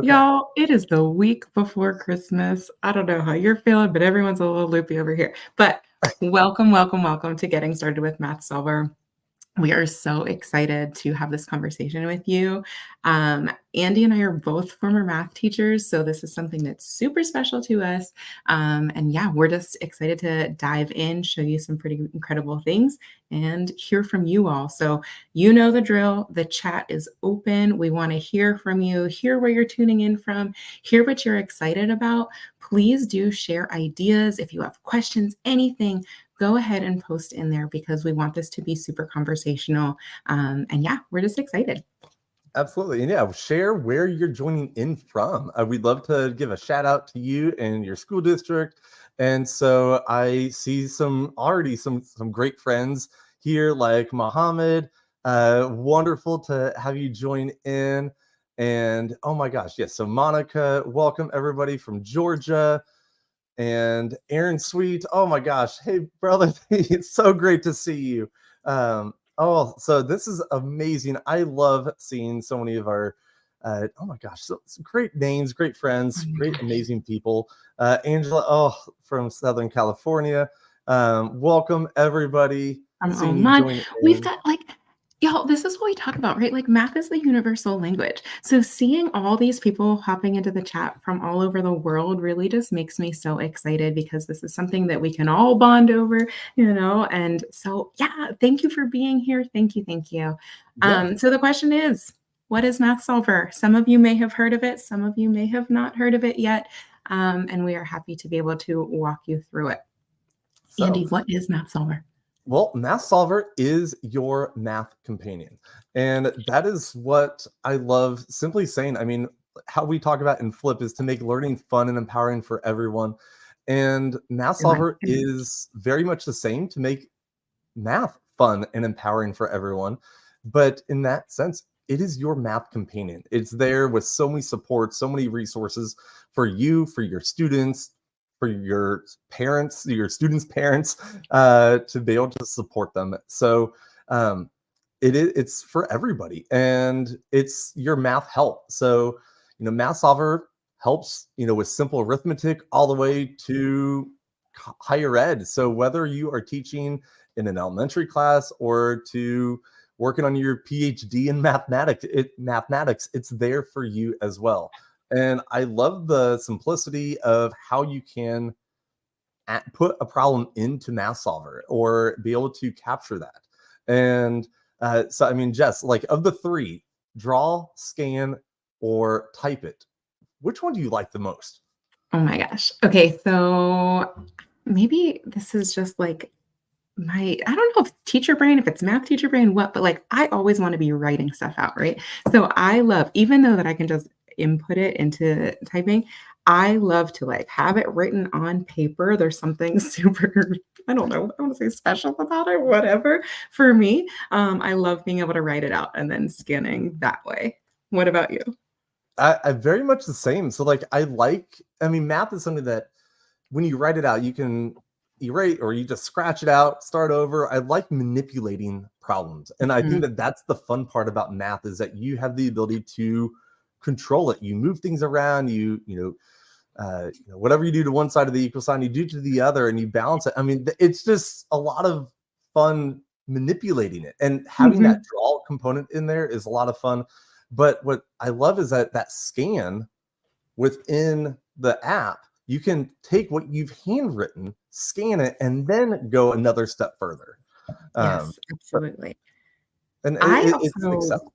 Okay. Y'all, it is the week before Christmas. I don't know how you're feeling, but everyone's a little loopy over here. But welcome, welcome, welcome to Getting Started with Math Solver. We are so excited to have this conversation with you. Andy and I are both former math teachers, so this is something that's super special to us. And yeah, we're just excited to dive in, show you some pretty incredible things, and hear from you all. So, you know the drill. The chat is open. We want to hear from you, hear where you're tuning in from, hear what you're excited about. Please do share ideas. If you have questions, anything, go ahead and post in there because we want this to be super conversational. And yeah, we're just excited. Absolutely. And yeah, share where you're joining in from. We'd love to give a shout out to you and your school district. And so I see already some great friends here like Mohammed. Wonderful to have you join in. And oh my gosh, yes. So Monica, welcome everybody from Georgia. And Aaron Sweet, oh my gosh, hey brother, it's so great to see you. Oh, so this is amazing. I love seeing so many of our, oh my gosh, so some great names, great Oh friends, my great gosh. amazing people. Angela, oh, from Southern California. Welcome everybody. From Seeing you Oman. join We've in. got like, y'all, this is what we talk about, right? Like math is the universal language. So seeing all these people hopping into the chat from all over the world really just makes me so excited because this is something that we can all bond over, you know? And so, yeah, thank you for being here. Thank you. Thank you. Yeah. So the question is, what is Math Solver? Some of you may have heard of it. Some of you may have not heard of it yet. And we are happy to be able to walk you through it. Andy, So what is Math Solver? well, Math Solver is your math companion. And that is what I love simply saying. I mean, how we talk about in Flip is to make learning fun and empowering for everyone. And Math Solver is very much the same to make math fun and empowering for everyone. But in that sense, it is your math companion. It's there with so many supports, so many resources for you, for your students, for your parents, your students' parents, to be able to support them. So it's for everybody, and it's your math help. So Math Solver helps with simple arithmetic all the way to higher ed. So whether you are teaching in an elementary class or to working on your PhD in mathematics, it's there for you as well. And I love the simplicity of how you can put a problem into Math Solver or be able to capture that. And so, I mean, Jess, like of the three, draw, scan, or type it, which one do you like the most? Oh my gosh. Okay, so maybe this is just like I don't know if teacher brain, if it's math teacher brain, what, but like I always want to be writing stuff out, right? So I love, even though that I can just input it into typing, I love to like have it written on paper. There's something super, I don't know, I want to say special about it, whatever. For me, I love being able to write it out and then scanning that way. What about you? I very much the same. So like I mean, math is something that when you write it out, you can erase or you just scratch it out, start over. I like manipulating problems. And I think Mhm. that that's the fun part about math is that you have the ability to control it. You move things around, whatever you do to one side of the equal sign, you do to the other and you balance it. I mean, it's just a lot of fun manipulating it, and having that Mhm. draw component in there is a lot of fun. But what I love is that scan within the app, you can take what you've handwritten, scan it, and then go another step further. Um, Yes, absolutely. and I it's also accessible.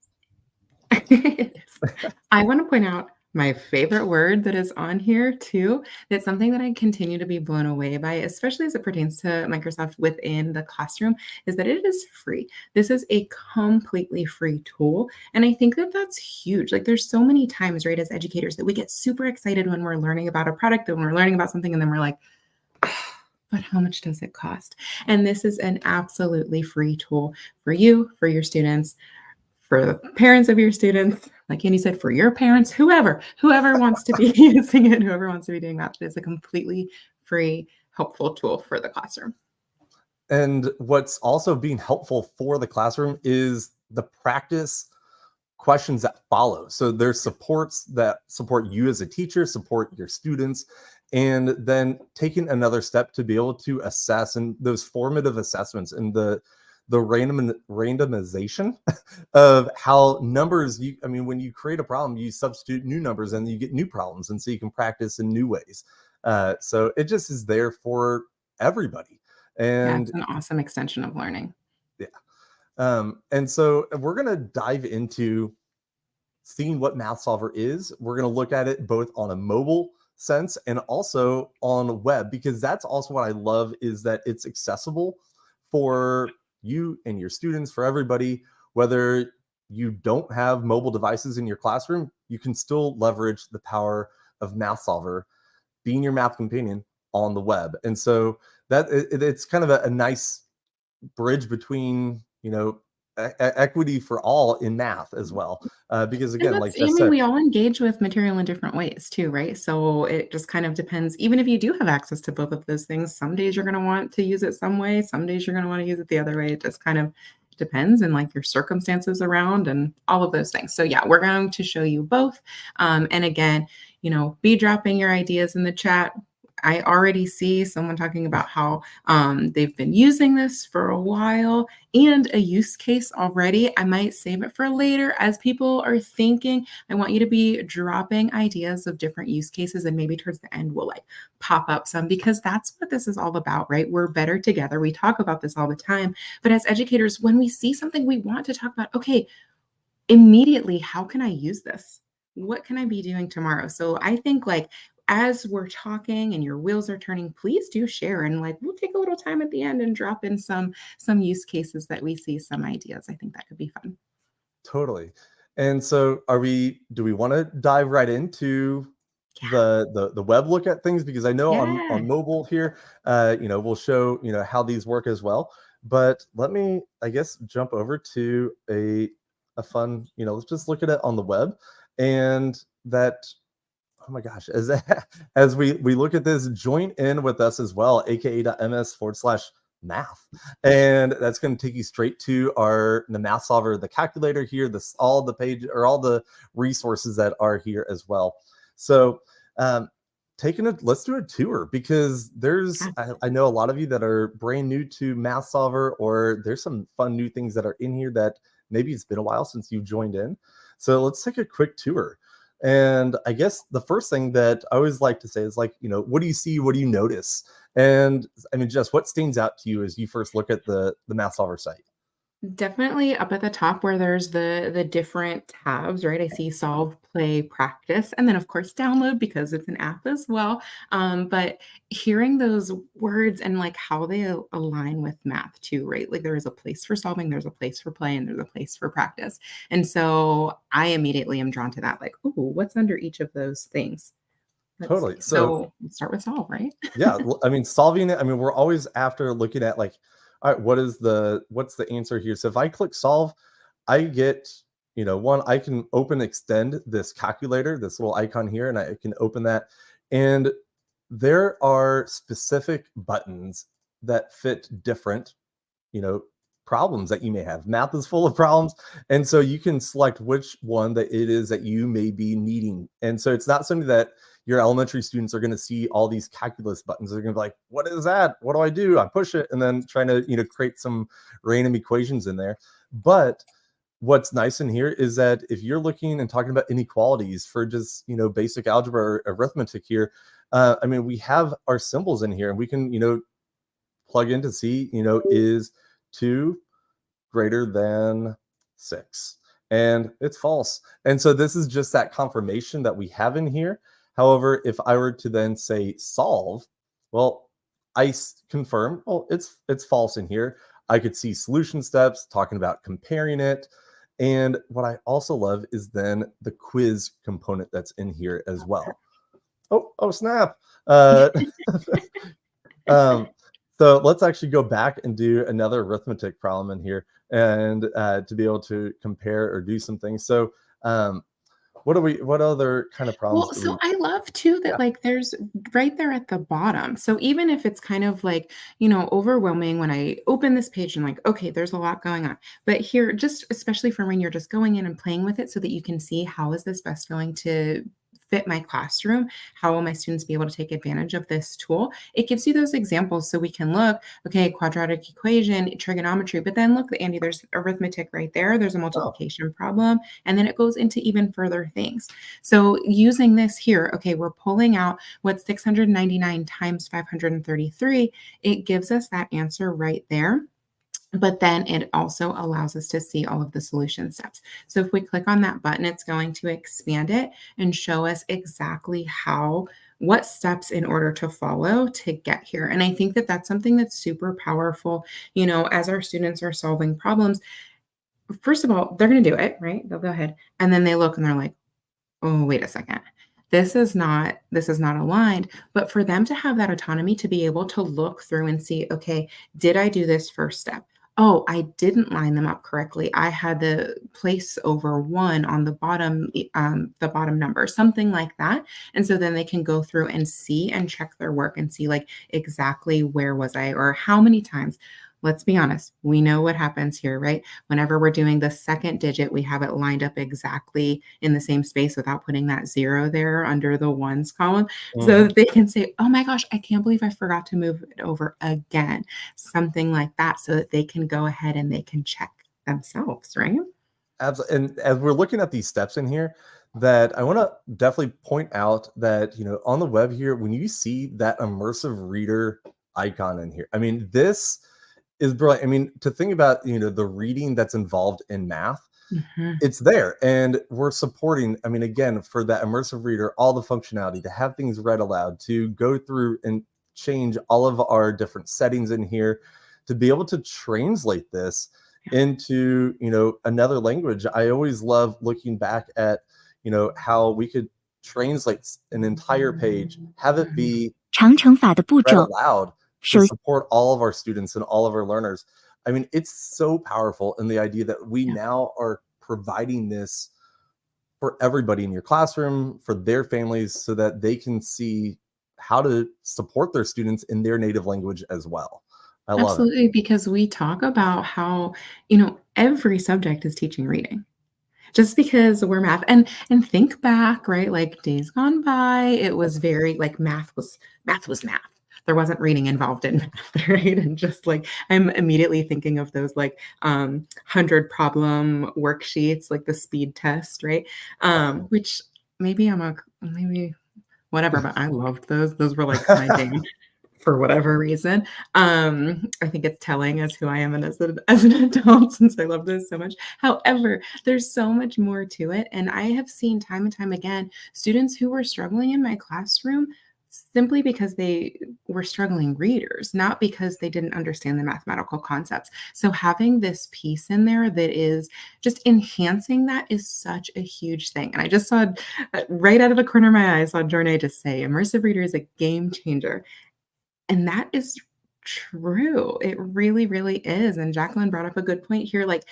I want to point out my favorite word that is on here too. That's something that I continue to be blown away by, especially as it pertains to Microsoft within the classroom, is that it is free. This is a completely free tool. And I think that that's huge. Like there's so many times, right, as educators that we get super excited when we're learning about a product and we're learning about something and then we're like, but how much does it cost? And this is an absolutely free tool for you, for your students, for the parents of your students, like Andy said, for your parents, whoever wants to be using it, whoever wants to be doing that, it's a completely free, helpful tool for the classroom. And what's also being helpful for the classroom is the practice questions that follow. So there's supports that support you as a teacher, support your students, and then taking another step to be able to assess, and those formative assessments and the randomization of how numbers I mean, when you create a problem, you substitute new numbers and you get new problems, and so you can practice in new ways. So it just is there for everybody. Yeah, And it's an awesome extension of learning. yeah. And so we're going to dive into seeing what Math Solver is. We're going to look at it both on a mobile sense and also on web, because that's also what I love, is that it's accessible for you and your students, for everybody. Whether you don't have mobile devices in your classroom, you can still leverage the power of Math Solver being your math companion on the web. And so it's kind of a nice bridge between, equity for all in math as well. Because And again, that's like I Jess mean, said, we all engage with material in different ways too, right? So it just kind of depends. Even if you do have access to both of those things, some days you're going to want to use it some way, some days you're going to want to use it the other way. It just kind of depends, and like your circumstances around and all of those things. So yeah, we're going to show you both. And again, be dropping your ideas in the chat. I already see someone talking about how they've been using this for a while and a use case already. I might save it for later. As people are thinking, I want you to be dropping ideas of different use cases, and maybe towards the end we'll like pop up some, because that's what this is all about, right? We're better together. We talk about this all the time, but as educators, when we see something, we want to talk about, okay, immediately, how can I use this? What can I be doing tomorrow? So I think like as we're talking and your wheels are turning, please do share, and like we'll take a little time at the end and drop in some use cases that we see, some ideas. I think that could be fun. totally. And so do we want to dive right into the web look at things? Because I know Yeah. on mobile here, we'll show, how these work as well. But let me, I guess, jump over to a fun, let's just look at it on the web. And that, oh my gosh, as we look at this, join in with us as well, aka.ms/math. And that's going to take you straight to the Math Solver, the calculator here, all the page, or all the resources that are here as well. So let's do a tour, because I know a lot of you that are brand new to Math Solver, or there's some fun new things that are in here that maybe it's been a while since you've joined in. So let's take a quick tour. And I guess the first thing that I always like to say is, like, what do you see? What do you notice? And I mean, Jess, what stands out to you as you first look at the Math Solver site? Definitely up at the top where there's the different tabs, right? I see solve, play, practice, and then of course download, because it's an app as well. But hearing those words and like how they align with math too, right? Like there is a place for solving, there's a place for play, and there's a place for practice. And so I immediately am drawn to that, like, oh, what's under each of those things? Let's Totally. see. So So let's start with solve, right? yeah, I mean, solving it. I mean, we're always after looking at, like, all right, what's the answer here? So if I click solve, I get, I can extend this calculator, this little icon here, and I can open that. And there are specific buttons that fit different, you know, problems that you may have. Math is full of problems. And so you can select which one that it is that you may be needing. And so it's not something that your elementary students are going to see all these calculus buttons. They're going to be like, what is that? What do I do? I push it, and then trying to, create some random equations in there. But what's nice in here is that if you're looking and talking about inequalities for just, basic algebra or arithmetic here, I mean, we have our symbols in here, and we can, plug in to see, is 2 greater than 6? And it's false. And so this is just that confirmation that we have in here. However, if I were to then say solve, well, confirm, well, it's false in here. I could see solution steps talking about comparing it. And what I also love is then the quiz component that's in here as well. Oh, snap. Uh, um, so let's actually go back and do another arithmetic problem in here, and to be able to compare or do some things. So what other kind of problems Well, do so we? I love too Yeah. that like there's right there at the bottom. So even if it's kind of like, overwhelming when I open this page and like, okay, there's a lot going on. But here, just especially for when you're just going in and playing with it so that you can see how is this best going to fit my classroom? How will my students be able to take advantage of this tool? It gives you those examples so we can look, okay, quadratic equation, trigonometry, but then look, Andy, there's arithmetic right there. There's a Oh, multiplication problem. And then it goes into even further things. So using this here, okay, we're pulling out what's 699 times 533. It gives us that answer right there. But then it also allows us to see all of the solution steps. So if we click on that button, it's going to expand it and show us exactly what steps in order to follow to get here. And I think that that's something that's super powerful, as our students are solving problems. First of all, they're going to do it, right? They'll go ahead and then they look and they're like, oh, wait a second. This is not aligned, but for them to have that autonomy to be able to look through and see, okay, did I do this first step? Oh, I didn't line them up correctly. I had the place over one on the bottom number, something like that. And so then they can go through and see and check their work and see like exactly where was I or how many times. Let's be honest. We know what happens here, right? Whenever we're doing the second digit, we have it lined up exactly in the same space without putting that zero there under the ones column so mhm. that they can say, oh my gosh, I can't believe I forgot to move it over again. Something like that so that they can go ahead and they can check themselves, right? Absolutely. And as we're looking at these steps in here, that I want to definitely point out that, on the web here, when you see that immersive reader icon in here, I mean, this is brilliant. I mean, to think about, the reading that's involved in math, Mhm. it's there. And we're supporting, I mean, again, for that immersive reader, all the functionality to have things read aloud, to go through and change all of our different settings in here, to be able to translate this into, another language. I always love looking back at, how we could translate an entire page, have it Mhm. be 长乘法的步 read 骤，aloud to 首 support all of our students and all of our learners. I mean, it's so powerful in the idea that we Yeah. now are providing this for everybody in your classroom, for their families, so that they can see how to support their students in their native language as well. I love it. Absolutely, because we talk about how, every subject is teaching reading. Just because we're math and think back, right, like, days gone by, it was very like, math was math. There wasn't reading involved in math, right? And just, like, I'm immediately thinking of those, like, 100 problem worksheets, like the speed test, right? Which maybe whatever, but I loved those. Those were, like, my jam for whatever reason. I think it's telling as who I am and as an adult since I love this so much. However, there's so much more to it, and I have seen time and time again students who were struggling in my classroom simply because they were struggling readers, not because they didn't understand the mathematical concepts. So having this piece in there that is just enhancing that is such a huge thing. And I just saw right out of the corner of my eye, I saw Jornay just say, "Immersive reader is a game changer." And that is true. It really, really is, and Jacqueline brought up a good point here, like,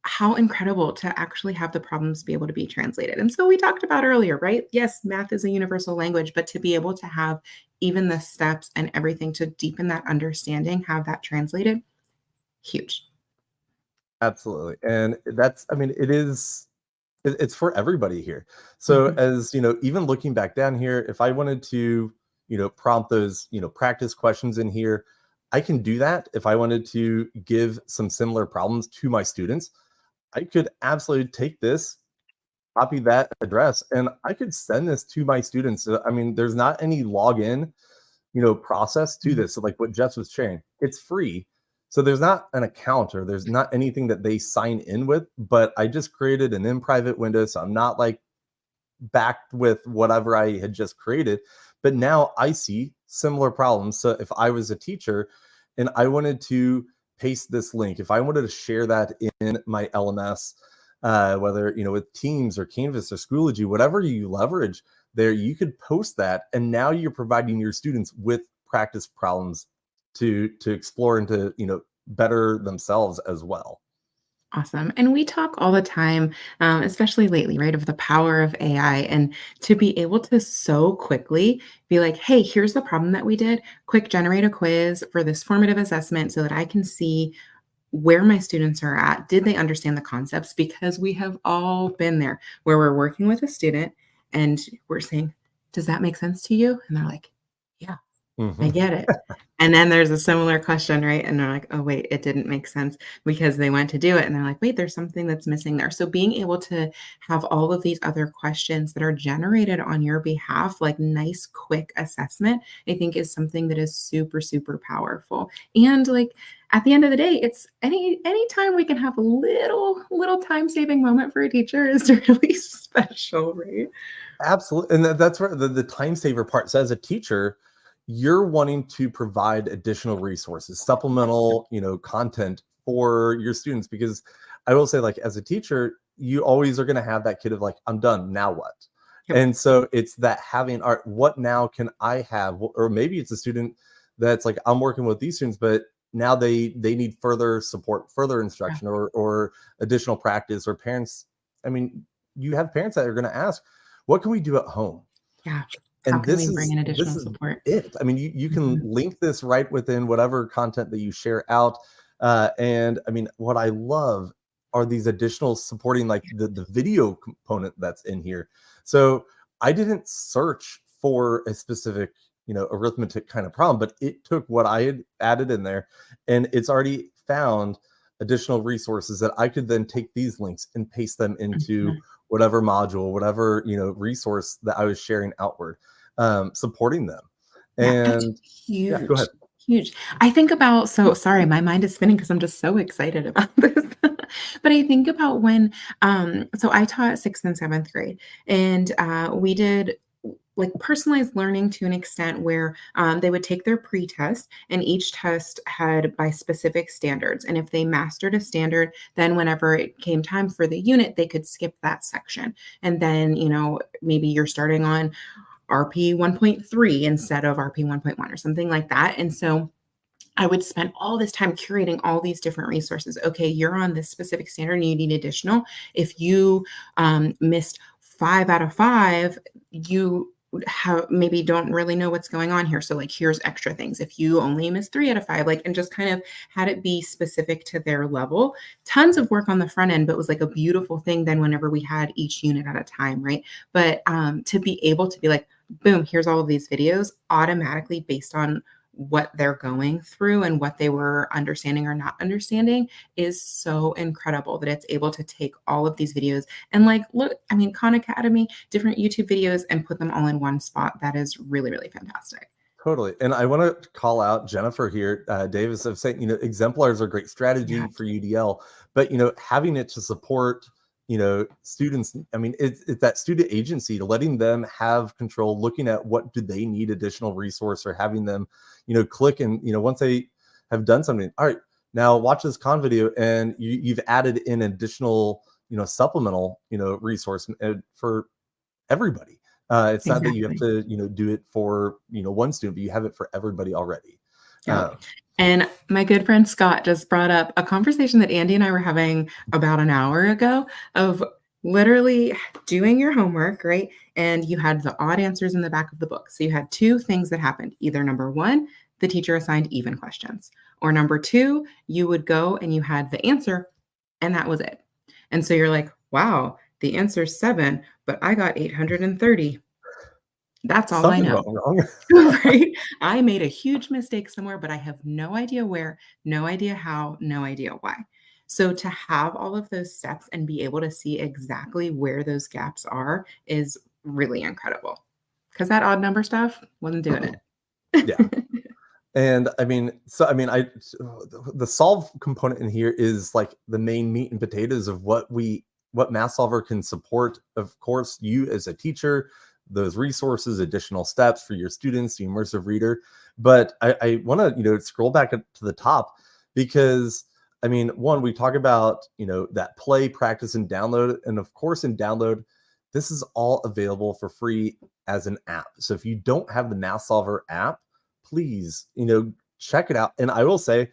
how incredible to actually have the problems be able to be translated, and so we talked about earlier, right? Yes, math is a universal language, but to be able to have even the steps and everything to deepen that understanding, have that translated, huge. Absolutely. And that's, I mean, it's for everybody here. So Mhm. as even looking back down here, if I wanted to, prompt those, practice questions in here, I can do that. If I wanted to give some similar problems to my students, I could absolutely take this, copy that address, and I could send this to my students. I mean, there's not any login, process to Mhm. this. So like what Jess was sharing, it's free. So there's not an account or there's not anything that they sign in with, but I just created an in private window. So I'm not like backed with whatever I had just created. But now I see similar problems. So if I was a teacher and I wanted to paste this link, if I wanted to share that in my LMS, whether with Teams or Canvas or Schoology, whatever you leverage there, you could post that, and now you're providing your students with practice problems to explore and to better themselves as well. Awesome. And we talk all the time, especially lately, right, of the power of AI and to be able to so quickly be like, hey, here's the problem that we did. Quick, generate a quiz for this formative assessment so that I can see where my students are at. Did they understand the concepts? Because we have all been there where we're working with a student and we're saying, does that make sense to you? And they're like, yeah, I Mhm. get it. And then there's a similar question, right? And they're like, "Oh, wait, it didn't make sense," because they went to do it and they're like, "Wait, there's something that's missing there." So being able to have all of these other questions that are generated on your behalf, like nice quick assessment, I think is something that is super, super powerful. And like at the end of the day, it's anytime we can have a little time-saving moment for a teacher is really special, right? Absolutely, and that's where the time saver part. So as a teacher, you're wanting to provide additional resources, supplemental, content for your students, because I will say, like, as a teacher, you always are going to have that kid of like, I'm done, now what? Yep. And so it's that having art, what now can I have? Or maybe it's a student that's like, I'm working with these students, but now they need further support, further Yeah. instruction, or additional practice, or parents. I mean, you have parents that are going to ask, what can we do at home? Yeah. How And can this we bring is in this additional is support? it. I mean, you can Mhm. link this right within whatever content that you share out. And I mean, what I love are these additional supporting, like the video component that's in here. So I didn't search for a specific, arithmetic kind of problem, but it took what I had added in there, and it's already found additional resources that I could then take these links and paste them into Mhm. whatever module, whatever, resource that I was sharing outward, supporting them. Yeah, that's And yeah, go ahead. huge, huge. I think about so sorry, my mind is spinning because 'cause I'm just so excited about this. But I think about when, so I taught 6th and 7th grade, and, we did, like, personalized learning to an extent where, they would take their pretest, and each test had by specific standards, and if they mastered a standard, then whenever it came time for the unit, they could skip that section, and then, maybe you're starting on RP 1.3 instead of RP 1.1 or something like that. And so I would spend all this time curating all these different resources. Okay, you're on this specific standard and you need additional. If you missed 5 out of 5, you maybe don't really know what's going on here. So, like, here's extra things. If you only missed 3 out of 5, like, and just kind of had it be specific to their level. Tons of work on the front end, but it was like a beautiful thing then whenever we had each unit at a time, right? But to be able to be like, boom, here's all of these videos automatically based on what they're going through and what they were understanding or not understanding is so incredible that it's able to take all of these videos and like look, I mean, Khan Academy, different YouTube videos and put them all in one spot. That is really, really fantastic. Totally. And I want to call out Jennifer here, Davis, of saying, exemplars are great Yeah, strategy for UDL, but, having it to support, students. I mean, it's that student agency, to letting them have control, looking at what do they need additional resource, or having them, click and, once they have done something, all right, now watch this con video, and you've added in additional, supplemental, resource for everybody. It's not that you have exactly. to, do it for, one student, but you have it for everybody already. Yep. Um, And my good friend Scott just brought up a conversation that Andy and I were having about an hour ago of literally doing your homework, right? And you had the odd answers in the back of the book. So you had two things that happened. Either number one, the teacher assigned even questions, or number two, you would go and you had the answer, and that was it. And so you're like, wow, the answer's 7, but I got 830. That's all I Something know. went wrong. Right? I made a huge mistake somewhere, but I have no idea where, no idea how, no idea why. So to have all of those steps and be able to see exactly where those gaps are is really incredible. Because that odd number stuff wasn't doing Yeah. it. And I mean, so I mean, the solve component in here is like the main meat and potatoes of what Math Solver can support. Of course, you as a teacher, those resources, additional steps for your students, the immersive reader. But I want to, scroll back up to the top, because I mean, one, we talk about, that play, practice, and download. And of course, in download, this is all available for free as an app. So if you don't have the Math Solver app, please, check it out. And I will say,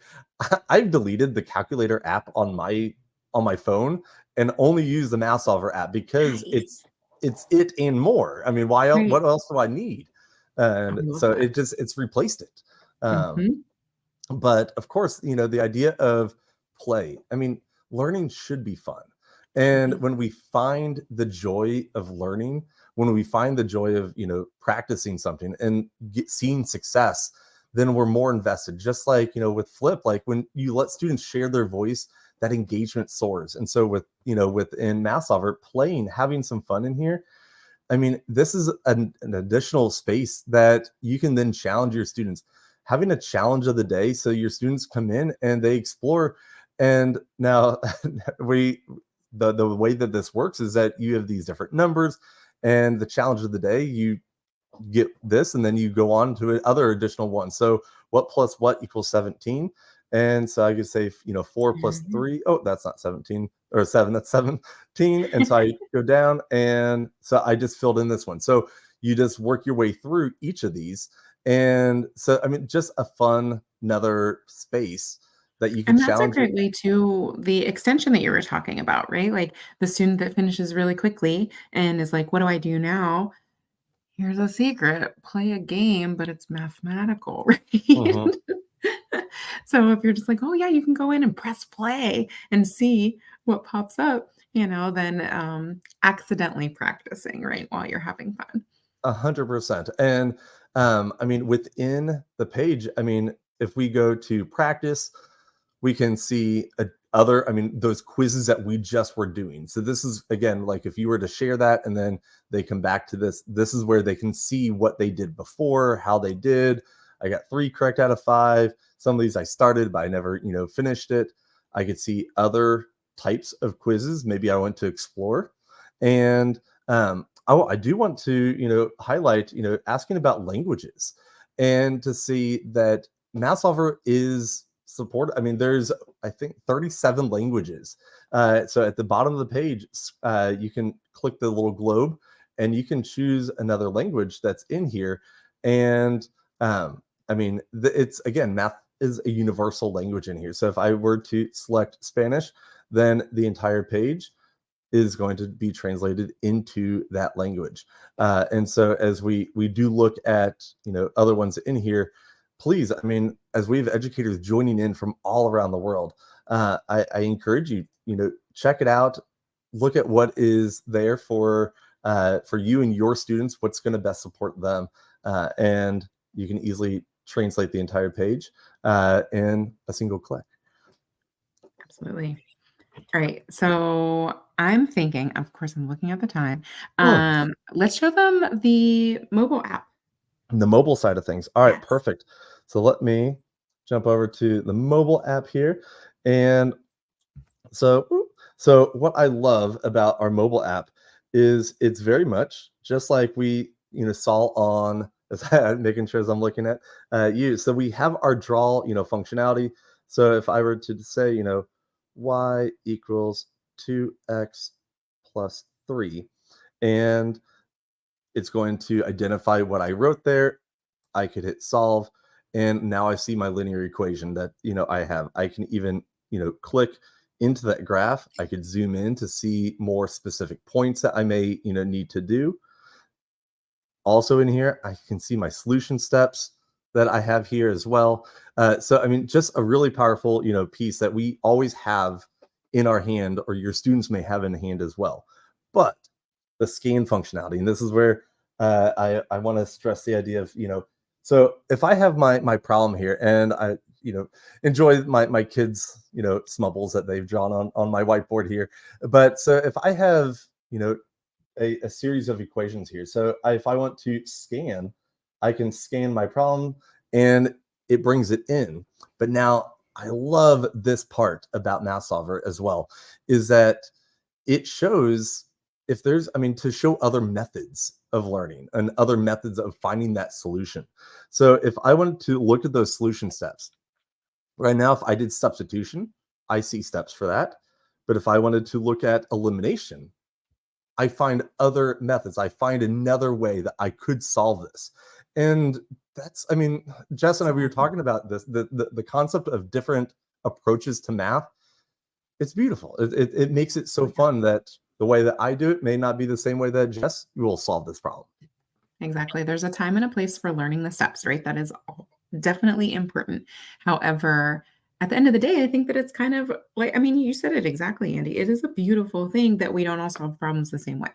I've deleted the calculator app on my on my phone and only use the Math Solver app because Right. it's it and more. I mean, why else, Right. what else do I need? I And love so that. it's replaced it. Mhm. But of course, the idea of play, I mean, learning should be fun. And Right. when we find the joy of learning, when we find the joy of, practicing something and seeing success, then we're more invested. Just like, with Flip, like when you let students share their voice, that engagement soars. And so within Math Solver, playing, having some fun in here, I mean, this is an additional space that you can then challenge your students. Having a challenge of the day, so your students come in and they explore. And now we the way that this works is that you have these different numbers, and the challenge of the day, you get this, and then you go on to other additional ones. So what plus what equals 17? And so I could say, 4 plus Mhm. 3. Oh, that's not 17 or 7. That's 17. And so I go down, and so I just filled in this one. So you just work your way through each of these. And so, I mean, just a fun, another space that you could And that's a challenge your. great way to the extension that you were talking about, right? Like, the student that finishes really quickly and is like, "What do I do now?" Here's a secret, play a game, but it's mathematical, right? Mhm. So if you're just like, "Oh, yeah, you can go in and press play and see what pops up," then, accidentally practicing, right, while you're having fun. 100%. And I mean, within the page, I mean, if we go to practice, we can see other, I mean, those quizzes that we just were doing. So this is again, like if you were to share that and then they come back to this is where they can see what they did before, how they did. I got 3 correct out of 5. Some of these I started, but I never, finished it. I could see other types of quizzes. Maybe I went to explore. And I do want to, highlight, asking about languages and to see that Math Solver is supported. I mean, there's, I think, 37 languages. So at the bottom of the page, you can click the little globe and you can choose another language that's in here. And I mean, it's again, math is a universal language in here. So if I were to select Spanish, then the entire page is going to be translated into that language. And so as we do look at other ones in here, please, I mean, as we have educators joining in from all around the world, I encourage you, check it out, look at what is there for you and your students, what's going to best support them, and you can easily translate the entire page in a single click. Absolutely. Alright, so I'm thinking of course, I'm looking at the time. Mm. Let's show them the mobile app. The mobile side of things. All right, Yes. perfect. So let me jump over to the mobile app here. And so what I love about our mobile app is it's very much just like we, saw on as I'm making sure as I'm looking at you. So we have our draw, functionality. So if I were to say, y equals 2x plus 3, and it's going to identify what I wrote there. I could hit solve, and now I see my linear equation that I have. I can even click into that graph. I could zoom in to see more specific points that I may need to do. Also in here, I can see my solution steps that I have here as well. So I mean, just a really powerful piece that we always have in our hand, or your students may have in hand as well. But the scan functionality, and this is where I want to stress the idea of so if I have my problem here, and I enjoy my kids smubbles that they've drawn on my whiteboard here, but so if I have a series of equations here. So if I want to scan, I can scan my problem and it brings it in. But now I love this part about Math Solver as well, is that it shows if there's, I mean, to show other methods of learning and other methods of finding that solution. So if I wanted to look at those solution steps, right now, if I did substitution, I see steps for that. But if I wanted to look at elimination, I find other methods. I find another way that I could solve this. And that's, I mean, Jess and I, we were Awesome. talking about this, the concept of different approaches to math It's beautiful. It makes it Oh, so yeah. fun that the way that I do it may not be the same way that Jess will solve this problem. Exactly. There's a time and a place for learning the steps, right? That is definitely important. However, at the end of the day, I think that it's kind of like, I mean, you said it exactly, Andy. It is a beautiful thing that we don't all solve problems the same way.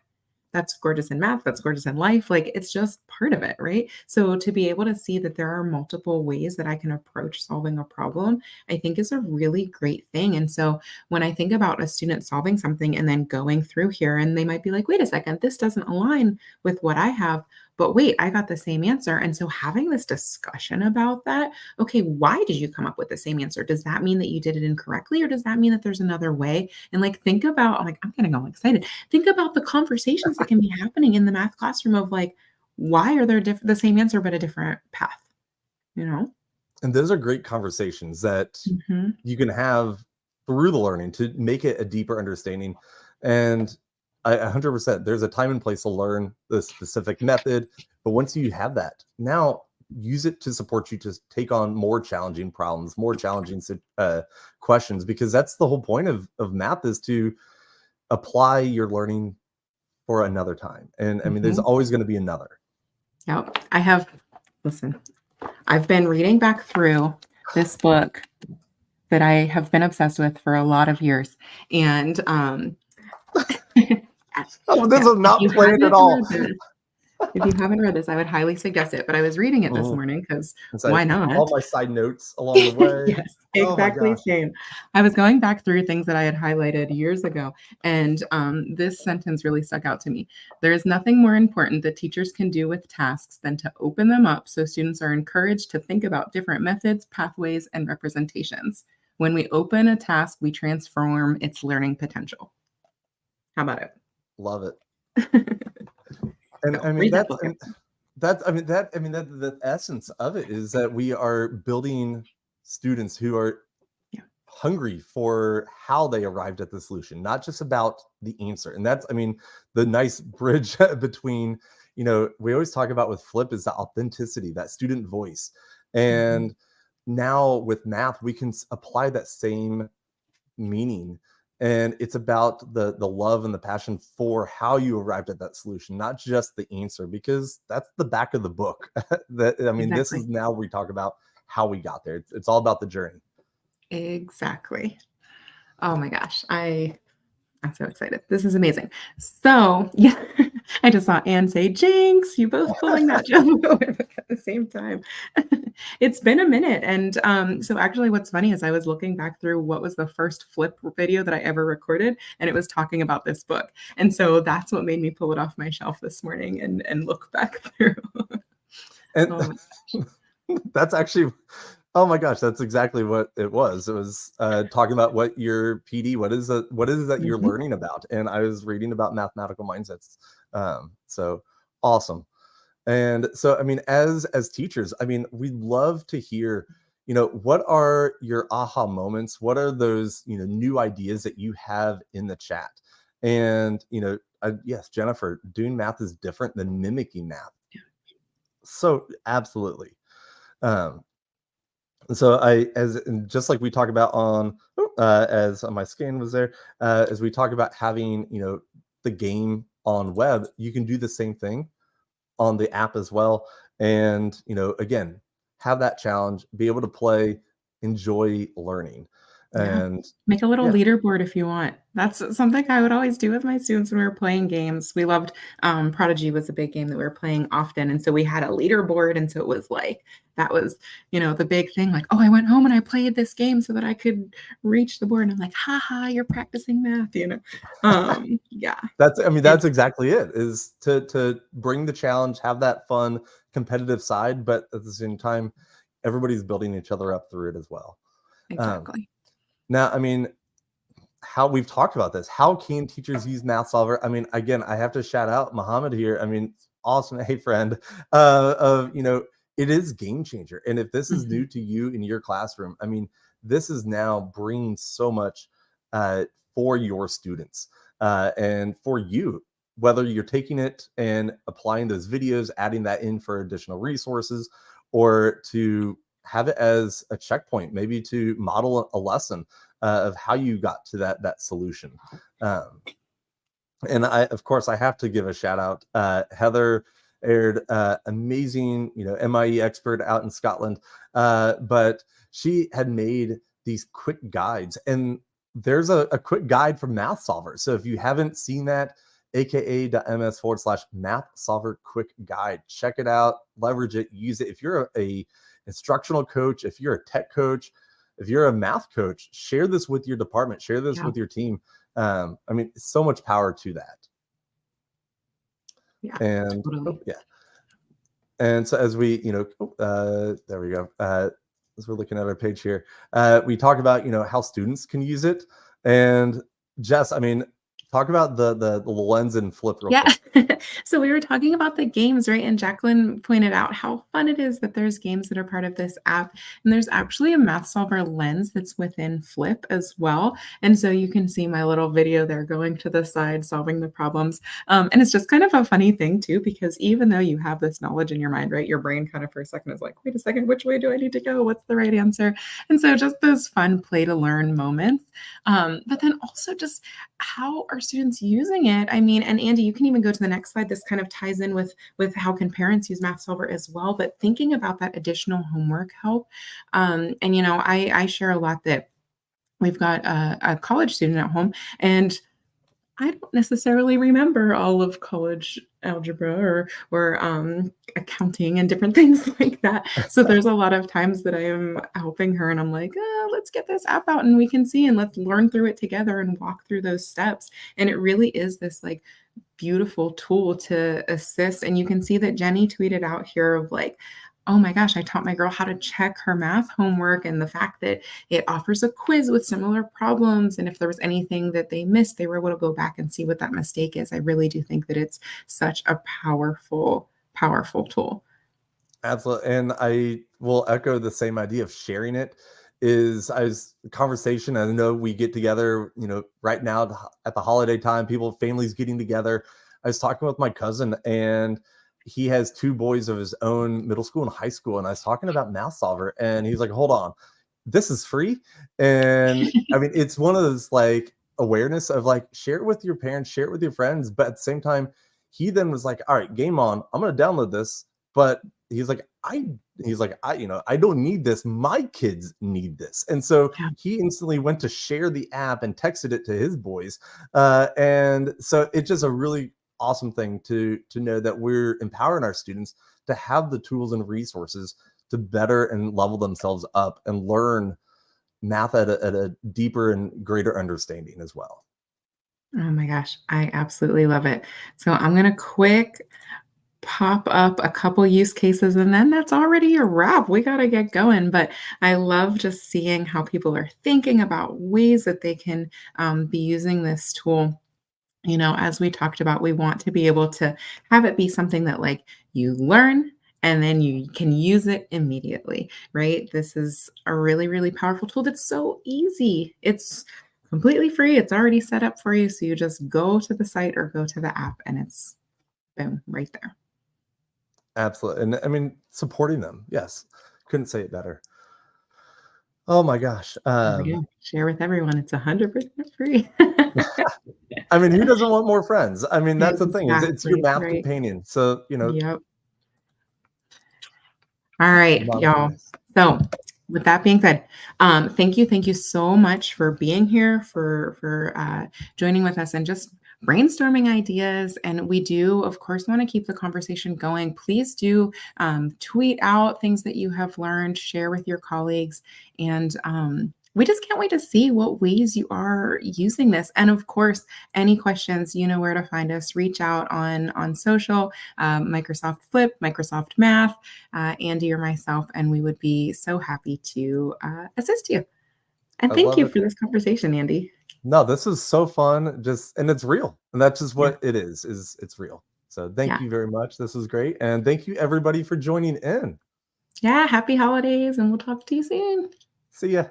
That's gorgeous in math. That's gorgeous in life. Like it's just part of it, right? So to be able to see that there are multiple ways that I can approach solving a problem, I think is a really great thing. And so when I think about a student solving something and then going through here, and they might be like, wait a second, this doesn't align with what I have. But wait, I got the same answer. And so having this discussion about that, okay, why did you come up with the same answer? Does that mean that you did it incorrectly? Or does that mean that there's another way? And like, think about, like, I'm getting all excited. Think about the conversations that can be happening in the math classroom of like, why are there the same answer but a different path? You know? And those are great conversations that Mhm. you can have through the learning to make it a deeper understanding. And 100%, there's a time and place to learn the specific method. But once you have that, now use it to support you to take on more challenging problems, more challenging questions, because that's the whole point of math is to apply your learning for another time. And I mean, there's Mhm. always going to be another. Yep. Listen, I've been reading back through this book that I have been obsessed with for a lot of years. And Oh, this yes, is not planned at all. if you haven't read this, I would highly suggest it. But I was reading it this Mhm. morning because And so why all not? my side notes along the way. Yes, Oh my exactly gosh. same. I was going back through things that I had highlighted years ago, and this sentence really stuck out to me. There is nothing more important that teachers can do with tasks than to open them up so students are encouraged to think about different methods, pathways, and representations. When we open a task, we transform its learning potential. How about Love it. it? And So I mean read that book. that the essence of it is that we are building students who are Yeah, hungry for how they arrived at the solution, not just about the answer. And that's, I mean, the nice bridge between, we always talk about with Flip is the authenticity, that student voice. mhm, And now with math, we can apply that same meaning, and it's about the love and the passion for how you arrived at that solution, not just the answer, because that's the back of the book. That, I mean, this is exactly. now we talk about how we got there. It's all about the journey. Exactly. Oh my gosh. I'm so excited. This is amazing. So, yeah, I just saw Anne say, "Jinx, you both pulling that joke at the same time." It's been a minute, and, so actually what's funny is I was looking back through what was the first flip video that I ever recorded, and it was talking about this book, and so that's what made me pull it off my shelf this morning and look back through. And Oh my gosh. that's actually, oh my gosh, that's exactly what it was. It was talking about what your PD, what is it that you're Mhm. learning about, and I was reading about mathematical mindsets. So awesome. And so, I mean, as teachers, I mean, we love to hear, what are your aha moments? What are those, new ideas that you have in the chat? And, yes, Jennifer, doing math is different than mimicking math. So absolutely. Um, so and just like we talk about on, as on my scan was there, as we talk about having, the game on web, you can do the same thing on the app as well. And, again, have that challenge, be able to play, enjoy learning. Yeah. And Make a little yeah, leaderboard if you want. That's something I would always do with my students when we were playing games. We loved Prodigy was a big game that we were playing often. And so we had a leaderboard. And so it was like, that was, the big thing. Like, oh, I went home and I played this game so that I could reach the board. And I'm like, haha, you're practicing math. Yeah. I mean, It's that's exactly it, is to bring the challenge, have that fun, competitive side, but at the same time, everybody's building each other up through it as well. Um, exactly. Now, I mean, how we've talked about this. How can teachers use Math Solver? I mean, again, I have to shout out Muhammad here. I mean, awesome, hey friend. Of it is game changer. And if this is new Mhm. to you in your classroom, I mean, this is now bringing so much uh, for your students and for you. Whether you're taking it and applying those videos, adding that in for additional resources, or to have it as a checkpoint, maybe to model a lesson of how you got to that solution. And of course, I have to give a shout out. Heather Aird, amazing, MIE expert out in Scotland, but she had made these quick guides, and there's a quick guide for math solvers. So if you haven't seen that, aka.ms/math solver quick guide, check it out, leverage it, use it. If you're a instructional coach, if you're a tech coach, if you're a math coach, share this with your department, share this with your team. I mean, so much power to that. Yeah, And totally. and so as we, there we go. As we're looking at our page here, we talk about, how students can use it. And Jess, I mean, talk about the lens and flip real quick. So we were talking about the games, right? And Jacqueline pointed out how fun it is that there's games that are part of this app. And there's actually a math solver lens that's within Flip as well. And so you can see my little video there going to the side, solving the problems. And it's just kind of a funny thing too, because even though you have this knowledge in your mind, right? Your brain kind of for a second is like, wait a second, which way do I need to go? What's the right answer? And so just those fun play to learn moments. But then also just how are students using it? I mean, and Andy, you can even go to the next slide. This kind of ties in with how can parents use Math Solver as well, but thinking about that additional homework help. And, I share a lot that we've got a college student at home, and I don't necessarily remember all of college algebra or accounting and different things like that. So there's a lot of times that I am helping her and I'm like, let's get this app out and we can see and let's learn through it together and walk through those steps. And it really is this like beautiful tool to assist. And you can see that Jenny tweeted out here of like, oh my gosh, I taught my girl how to check her math homework, and the fact that it offers a quiz with similar problems. And if there was anything that they missed, they were able to go back and see what that mistake is. I really do think that it's such a powerful, powerful tool. Absolutely. And I will echo the same idea of sharing it. Is as conversation. I know we get together, right now at the holiday time, families getting together. I was talking with my cousin, and he has two boys of his own, middle school and high school. And I was talking about Math Solver, and he's like, hold on, this is free. And I mean, it's one of those like awareness of like, share it with your parents, share it with your friends. But at the same time, he then was like, all right, game on, I'm going to download this. But he's like, I don't need this. My kids need this. And so he instantly went to share the app and texted it to his boys. And so it's just a really awesome thing to know that we're empowering our students to have the tools and resources to better and level themselves up and learn math at a deeper and greater understanding as well. Oh my gosh, I absolutely love it. So I'm going to quick pop up a couple use cases and then that's already a wrap. We got to get going. But I love just seeing how people are thinking about ways that they can be using this tool. As we talked about, we want to be able to have it be something that like you learn and then you can use it immediately, right? This is a really, really powerful tool that's so easy. It's completely free. It's already set up for you. So you just go to the site or go to the app and it's boom, right there. Absolutely. And I mean, supporting them. Yes. Couldn't say it better. Oh my gosh. There we go. Share with everyone. It's 100% free. I mean, who doesn't want more friends? I mean, that's the thing. It's your Exactly, math right. companion. So, Yep. All right, love y'all. this. So with that being said, thank you so much for being here, for joining with us and just brainstorming ideas. And we do, of course, want to keep the conversation going. Please do tweet out things that you have learned, share with your colleagues, and we just can't wait to see what ways you are using this. And of course, any questions, you know where to find us. Reach out on social, Microsoft Flip, Microsoft Math, Andy or myself, and we would be so happy to assist you. And I thank love you it. for this conversation, Andy. No, this is so fun. And it's real. And that's just what it is it's real. So thank you very much. This was great. And thank you everybody for joining in. Yeah, happy holidays, and we'll talk to you soon. See ya.